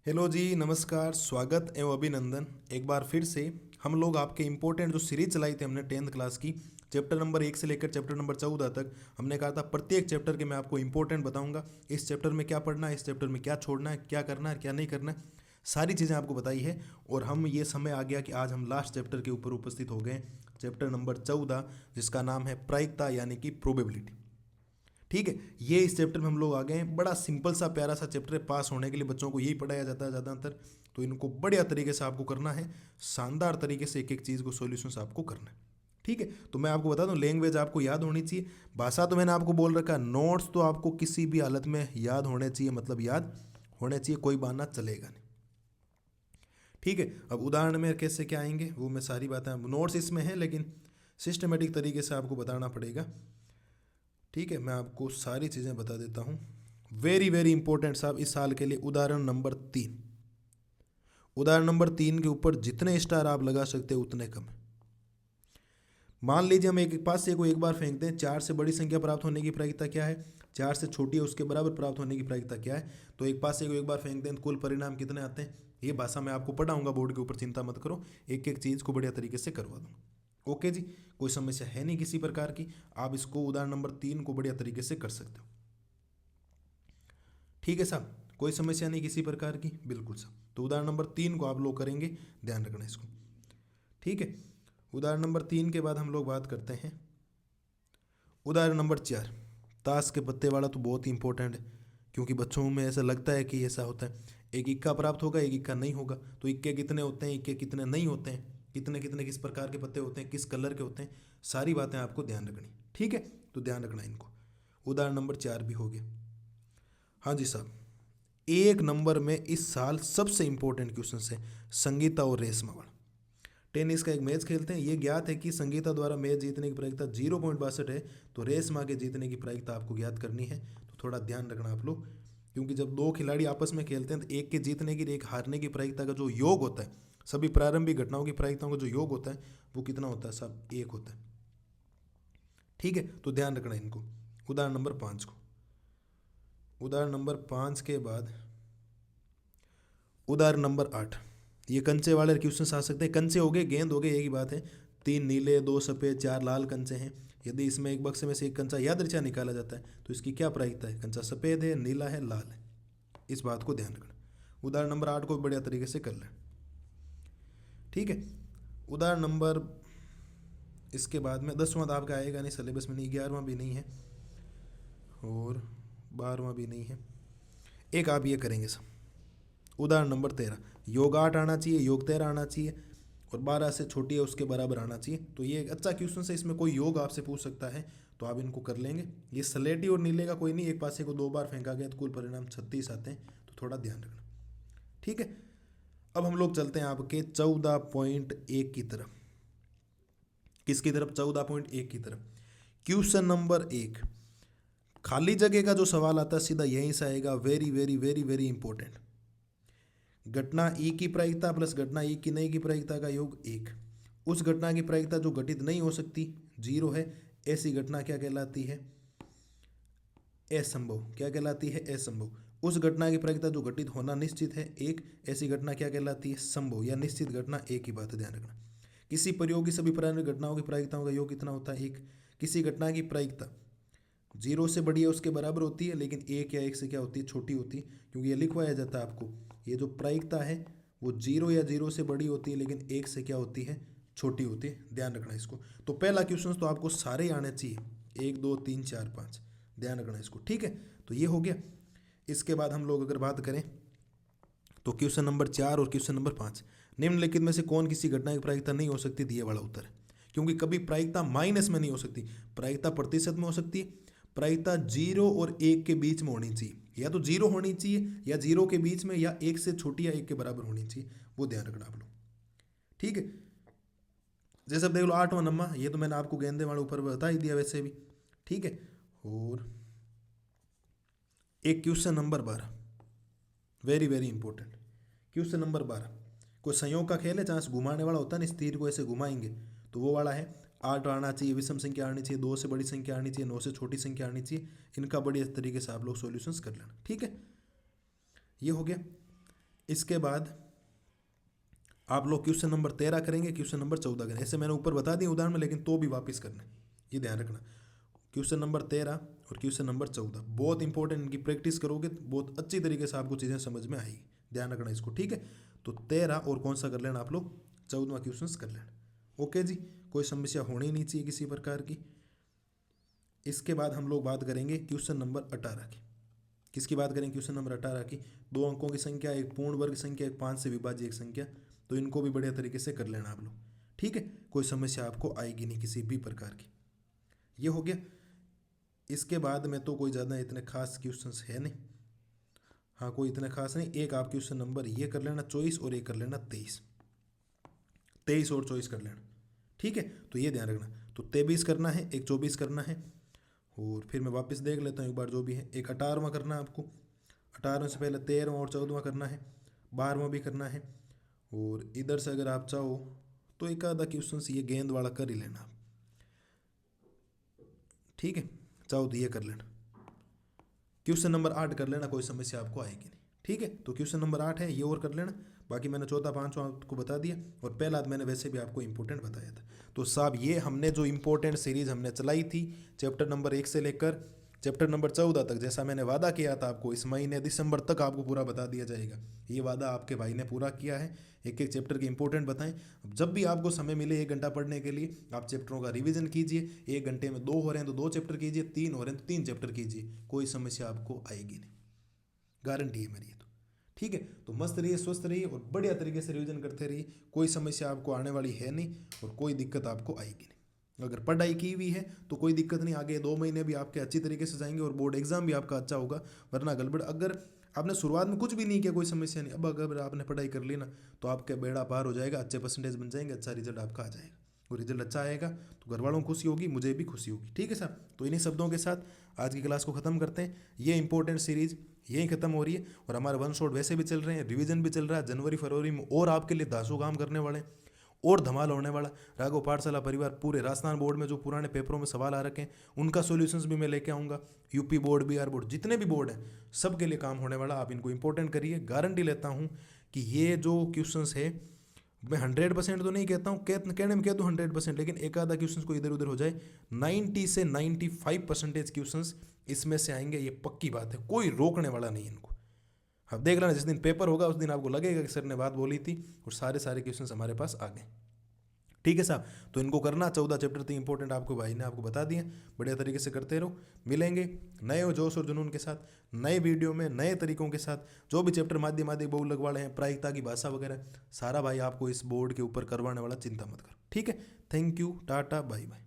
Hello जी, नमस्कार, स्वागत एवं अभिनंदन। एक बार फिर से हम लोग आपके इम्पोर्टेंट जो सीरीज चलाई थी हमने 10th क्लास की, चैप्टर नंबर 1 से लेकर चैप्टर नंबर 14 तक। हमने कहा था प्रत्येक चैप्टर के मैं आपको इम्पोर्टेंट बताऊंगा, इस चैप्टर में क्या पढ़ना है, इस चैप्टर में क्या छोड़ना है, क्या करना है, क्या नहीं करना है, सारी चीज़ें आपको बताई है। और हम ये समय आ गया कि आज हम लास्ट चैप्टर के ऊपर उपस्थित हो गए, चैप्टर नंबर 14, जिसका नाम है प्रायिकता यानी कि प्रोबेबिलिटी। ठीक है, ये इस चैप्टर में हम लोग आ गए हैं। बड़ा सिंपल सा प्यारा सा चैप्टर है, पास होने के लिए बच्चों को यही पढ़ाया जाता है ज़्यादातर। तो इनको बढ़िया तरीके से आपको करना है, शानदार तरीके से एक एक चीज़ को सॉल्यूशंस आपको करना है। ठीक है, तो मैं आपको बता दूं, लैंग्वेज आपको याद होनी चाहिए। भाषा तो मैंने आपको बोल रखा, नोट्स तो आपको किसी भी हालत में याद होने चाहिए, मतलब याद होने चाहिए, कोई बहाना चलेगा नहीं। ठीक है, अब उदाहरण में कैसे क्या आएंगे वो मैं सारी बातें, नोट्स इसमें है लेकिन सिस्टमेटिक तरीके से आपको बताना पड़ेगा। ठीक है, मैं आपको सारी चीज़ें बता देता हूँ। वेरी वेरी इंपॉर्टेंट साहब इस साल के लिए उदाहरण नंबर 3। उदाहरण नंबर 3 के ऊपर जितने स्टार आप लगा सकते हो उतने कम है। मान लीजिए हम एक एक पास से कोई एक बार फेंकते हैं, 4 से बड़ी संख्या प्राप्त होने की प्रायिकता क्या है, 4 से छोटी है उसके बराबर प्राप्त होने की प्रायिकता क्या है। तो एक पास से कोई एक बार फेंक दें तो कुल परिणाम कितने आते हैं, ये भाषा मैं आपको पढ़ाऊंगा बोर्ड के ऊपर, चिंता मत करो, एक एक चीज़ को बढ़िया तरीके से करवा दूंगा। ओके जी, कोई समस्या है नहीं किसी प्रकार की। आप इसको उदाहरण नंबर 3 को बढ़िया तरीके से कर सकते हो। ठीक है साहब, कोई समस्या नहीं किसी प्रकार की, बिल्कुल साहब। तो उदाहरण नंबर 3 को आप लोग करेंगे, ध्यान रखना इसको। ठीक है, उदाहरण नंबर 3 के बाद हम लोग बात करते हैं उदाहरण नंबर 4। ताश के पत्ते वाला तो बहुत ही इंपॉर्टेंट है, क्योंकि बच्चों में ऐसा लगता है कि ऐसा होता है, एक इक्का प्राप्त होगा, एक इक्का नहीं होगा। तो इक्के कितने होते हैं, इक्के कितने नहीं होते हैं, कितने कितने किस प्रकार के पत्ते होते हैं, किस कलर के होते हैं, सारी बातें आपको ध्यान रखनी। ठीक है, तो ध्यान रखना इनको। उदाहरण नंबर 4 भी हो गया। हाँ जी साहब, एक नंबर में इस साल सबसे इंपॉर्टेंट क्वेश्चन है संगीता और रेशमा वाला। टेनिस का एक मैच खेलते हैं, ये ज्ञात है कि संगीता द्वारा मैच जीतने की प्रायिकता 0.62 है, तो रेशमा के जीतने की प्रायिकता आपको ज्ञात करनी है। तो थोड़ा ध्यान रखना आप लोग, क्योंकि जब दो खिलाड़ी आपस में खेलते हैं तो एक के जीतने की एक हारने की प्रायिकता का जो योग होता है, सभी प्रारंभिक घटनाओं की प्रायिकताओं का जो योग होता है वो कितना होता है साहब, 1 होता है। ठीक है, तो ध्यान रखना इनको। उदाहरण नंबर 5 को, उदाहरण नंबर 5 के बाद उदाहरण नंबर 8। ये कंचे वाले क्वेश्चन आ सकते हैं, कंचे हो गए, गेंद हो गए, एक ही बात है। 3 नीले, 2 सफ़ेद, 4 लाल कंचे हैं। यदि इसमें एक बक्से में से एक कंचा यादृच्छा निकाला जाता है तो इसकी क्या प्रायिकता है, कंचा सफ़ेद है, नीला है, लाल है, इस बात को ध्यान रखना। उदाहरण नंबर 8 को बढ़िया तरीके से कर लें। ठीक है, उदाहरण नंबर, इसके बाद में 10वां तो आपका आएगा नहीं सिलेबस में, नहीं 11वां भी नहीं है और 12वां भी नहीं है। एक आप ये करेंगे सब, उदाहरण नंबर 13। योग 8 आना चाहिए, योग 13 आना चाहिए और 12 से छोटी है उसके बराबर आना चाहिए। तो ये एक अच्छा क्वेश्चन है, इसमें कोई योग आपसे पूछ सकता है तो आप इनको कर लेंगे। ये स्लेटी और नीले का कोई नहीं, एक पासे को 2 बार फेंका गया तो कुल परिणाम 36 आते हैं, तो थोड़ा ध्यान रखना। ठीक है, अब हम लोग चलते हैं आपके 14.1 की तरफ। किसकी तरफ, 14.1 की तरफ। क्वेश्चन नंबर 1, खाली जगह का जो सवाल आता है सीधा यहीं से आएगा, very very very very important. घटना ई की प्रायिकता प्लस घटना ई की नहीं की प्रायिकता का योग 1। उस घटना की प्रायिकता जो घटित नहीं हो सकती 0 है, ऐसी घटना क्या कहलाती है, असंभव। क्या कहलाती है, असंभव। उस घटना की प्रायिकता जो घटित होना निश्चित है 1, ऐसी घटना क्या कहलाती है, संभव या निश्चित घटना। एक ही बात है, ध्यान रखना। किसी प्रयोग की सभी प्रारंभिक घटनाओं की प्रायिकताओं का योग कितना होता है, 1। किसी घटना की प्रायिकता 0 से बड़ी है उसके बराबर होती है, लेकिन 1 या 1 से क्या होती है, छोटी होती है, क्योंकि ये लिखवाया जाता है आपको। ये जो प्रायिकता है वो 0 या 0 से बड़ी होती है, लेकिन 1 से क्या होती है, छोटी होती है, ध्यान रखना इसको। तो पहला क्वेश्चन तो आपको सारे आने चाहिए, 1 2 3 4 5, ध्यान रखना इसको। ठीक है, तो ये हो गया। इसके बाद हम लोग अगर बात करें तो क्वेश्चन नंबर 4 और क्वेश्चन नंबर 5, निम्नलिखित में से कौन किसी घटना की प्रायिकता नहीं हो सकती, दिए वाला उत्तर है। क्योंकि कभी प्रायिकता माइनस में नहीं हो सकती, प्रायिकता प्रतिशत में हो सकती है। प्रायिकता 0 और 1 के बीच में होनी चाहिए, या तो 0 होनी चाहिए या 0 के बीच में, या 1 से छोटी या 1 के बराबर होनी चाहिए, वो ध्यान रखना आप लोग। ठीक है, जैसे अब देख लो 8वां नंबर, ये तो मैंने आपको गेंदे वाले ऊपर बता ही दिया वैसे भी। ठीक है, और एक question number 12, very very important. Question number 12, कोई संयोग का खेल है जहाँ से घुमाने वाला होता है ना, इस तीर को ऐसे घुमाएंगे, तो वो वाला है। 8 आना चाहिए, विषम संख्या आनी चाहिए, 2 से बड़ी संख्या आनी चाहिए, 9 से छोटी संख्या आनी चाहिए। इनका बढ़िया तरीके से आप लोग सॉल्यूशंस कर लेना। ठीक है, ये हो गया। इसके बाद आप लोग क्वेश्चन नंबर 13 करेंगे, क्वेश्चन नंबर 14 करेंगे। ऐसे मैंने ऊपर बता दिया उदाहरण में, लेकिन तो भी वापस करना है, ये ध्यान रखना। क्वेश्चन नंबर 13 और क्वेश्चन नंबर 14 बहुत इंपॉर्टेंट, इनकी प्रैक्टिस करोगे तो बहुत अच्छी तरीके से आपको चीज़ें समझ में आएगी, ध्यान रखना इसको, ठीक है। तो 13 और कौन सा कर लेना आप लोग, 14वां क्वेश्चन कर लेना। ओके जी, कोई समस्या होनी नहीं चाहिए किसी प्रकार की। इसके बाद हम लोग बात करेंगे क्वेश्चन नंबर 18 की। किसकी बात करेंगे, क्वेश्चन नंबर 18 की। 2 अंकों की संख्या, एक पूर्ण वर्ग संख्या, एक 5 से विभाज्य एक संख्या, तो इनको भी बढ़िया तरीके से कर लेना आप लोग, ठीक है। कोई समस्या आपको आएगी नहीं किसी भी प्रकार की। ये हो गया। इसके बाद में तो कोई ज़्यादा इतने खास क्वेश्चंस है नहीं, हाँ कोई इतने खास नहीं। एक आप क्वेश्चन नंबर ये कर लेना 24 और एक कर लेना 23, 23 और 24 कर लेना, ठीक है। तो ये ध्यान रखना, तो 23 करना है, एक 24 करना है, और फिर मैं वापस देख लेता हूँ एक बार जो भी है। एक 18वां करना है आपको, 18वें से पहले 13वां और 14वां करना है, 12वां भी करना है, और इधर से अगर आप चाहो तो एक आधा क्वेश्चन ये गेंद वाला कर ही लेना आप, ठीक है। चाहो तो ये कर लेना। क्वेश्चन नंबर 8 कर लेना, कोई समस्या आपको आएगी नहीं, ठीक है। तो क्वेश्चन नंबर 8 है, ये और कर लेना। बाकी मैंने चौथा पांचवा आपको बता दिया, और पहला मैंने वैसे भी आपको इंपॉर्टेंट बताया था। तो साहब ये हमने जो इंपॉर्टेंट सीरीज हमने चलाई थी चैप्टर नंबर 1 से लेकर चैप्टर नंबर 14 तक, जैसा मैंने वादा किया था आपको, इस महीने दिसंबर तक आपको पूरा बता दिया जाएगा। ये वादा आपके भाई ने पूरा किया है, एक एक चैप्टर के इंपॉर्टेंट बताएं। जब भी आपको समय मिले 1 घंटा पढ़ने के लिए, आप चैप्टरों का रिवीजन कीजिए। 1 घंटे में 2 हो रहे हैं तो 2 चैप्टर कीजिए, 3 हो रहे हैं तो 3 चैप्टर कीजिए, कोई समस्या आपको आएगी नहीं, गारंटी है मेरी ये तो, ठीक है। तो मस्त रहिए, स्वस्थ रहिए, और बढ़िया तरीके से रिवीजन करते रहिए। कोई समस्या आपको आने वाली है नहीं, और कोई दिक्कत आपको आएगी नहीं। अगर पढ़ाई की हुई है तो कोई दिक्कत नहीं, आगे 2 महीने भी आपके अच्छी तरीके से जाएंगे, और बोर्ड एग्जाम भी आपका अच्छा होगा। वरना गड़बड़, अगर आपने शुरुआत में कुछ भी नहीं किया कोई समस्या नहीं, अब अगर आपने पढ़ाई कर ली ना तो आपका बेड़ा पार हो जाएगा, अच्छे परसेंटेज बन जाएंगे, अच्छा रिजल्ट आपका आ जाएगा, और रिजल्ट अच्छा आएगा तो घर वालों को खुशी होगी, मुझे भी खुशी होगी, ठीक है सर। तो इन्हीं शब्दों के साथ आज की क्लास को ख़त्म करते हैं। ये इंपॉर्टेंट सीरीज यही खत्म हो रही है, और हमारे 1 शॉट वैसे भी चल रहे हैं, रिवीजन भी चल रहा है। जनवरी फरवरी में और आपके लिए दासों काम करने वाले हैं, और धमाल होने वाला। राघव पाठशाला परिवार पूरे राजस्थान बोर्ड में जो पुराने पेपरों में सवाल आ रखे हैं उनका सॉल्यूशंस भी मैं लेके आऊँगा। यूपी बोर्ड, बिहार बोर्ड, जितने भी बोर्ड हैं सबके लिए काम होने वाला। आप इनको इंपॉर्टेंट करिए, गारंटी लेता हूँ कि ये जो क्वेश्चंस है, मैं 100% तो नहीं कहता हूँ, कहने में कह दूँ 100%, लेकिन एक आधा क्वेश्चन को इधर उधर हो जाए, 90 से 95% क्वेश्चन इसमें से आएंगे, ये पक्की बात है, कोई रोकने वाला नहीं इनको। अब देख लेना, जिस दिन पेपर होगा उस दिन आपको लगेगा कि सर ने बात बोली थी, और सारे क्वेश्चंस हमारे पास आ गए, ठीक है साहब। तो इनको करना, 14 चैप्टर थे इंपॉर्टेंट, आपको भाई ने आपको बता दिए, बढ़िया तरीके से करते रहो। मिलेंगे नए जोश और जुनून के साथ, नए वीडियो में, नए तरीकों के साथ। जो भी चैप्टर माध्यम बहुलक वाले हैं, प्रायिकता की भाषा वगैरह, सारा भाई आपको इस बोर्ड के ऊपर करवाने वाला, चिंता मत करो, ठीक है। Thank you, tata, bye bye.